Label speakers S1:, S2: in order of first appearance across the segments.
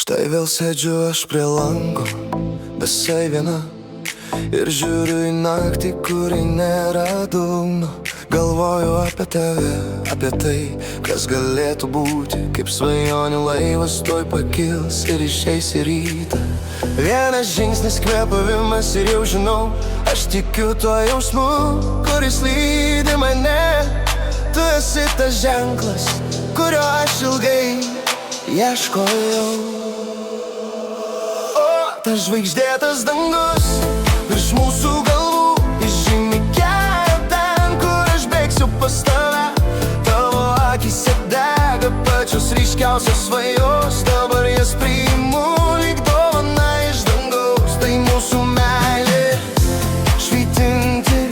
S1: Štai vėl sėdžiu aš prie lango, visai viena, ir žiūriu į naktį, kuri nėra dugno. Galvoju apie tave, apie tai, kas galėtų būti, kaip svajonių laivas tuoj pakils ir išeis į rytą. Vienas žingsnis, kvėpavimas ir jau žinau, aš tikiu tuo jausmu, kuris lydi mane. Tu esi tas ženklas, kurio aš ilgai ieškojau. Tas žvaigždėtas dangus virš mūsų galvų įžymi kelią ten, kur aš bėgsiu pas tave. Tavo akyse dega pačios ryškiausios svajos, dabar jas priimu lyg dovana iš dangaus. Tai mūsų meilė švytinti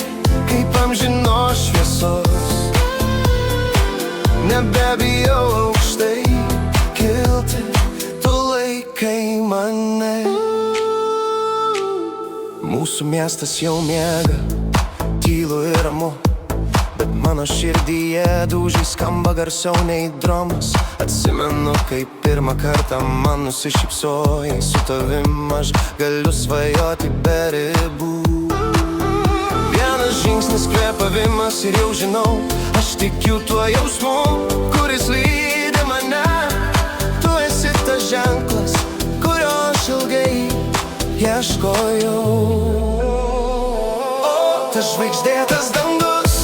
S1: kaip amžinos šviesos. Nebebijau aukštai kilti, tu laikai mane. Mūsų miestas jau miega, tylu ir ramu, bet mano širdyje dūžiai skamba garsiau nei dromas. Atsimenu, kaip pirmą kartą man nusišypsojai, su tavim aš galiu svajoti be ribų. Vienas žingsnis, kvėpavimas ir jau žinau, aš tikiu tuo jausmu, kuris lydi mane. Tu esi tas ženklas, kurio aš ilgai ieškojau. Tas žvaigždėtas dangus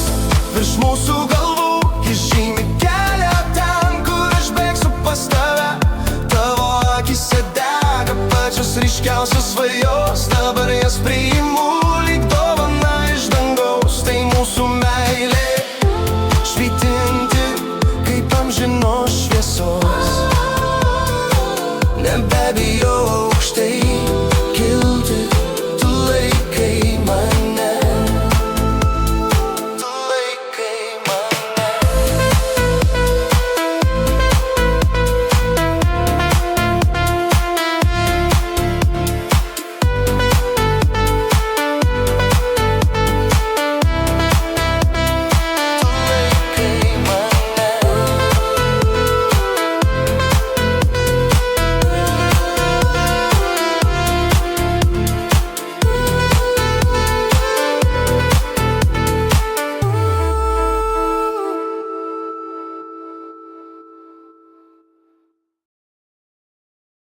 S1: virš mūsų galvų įžymi kelią ten, kur aš bėgsiu pas tave. Tavo akyse dega pačios ryškiausios svajos, dabar jas priimu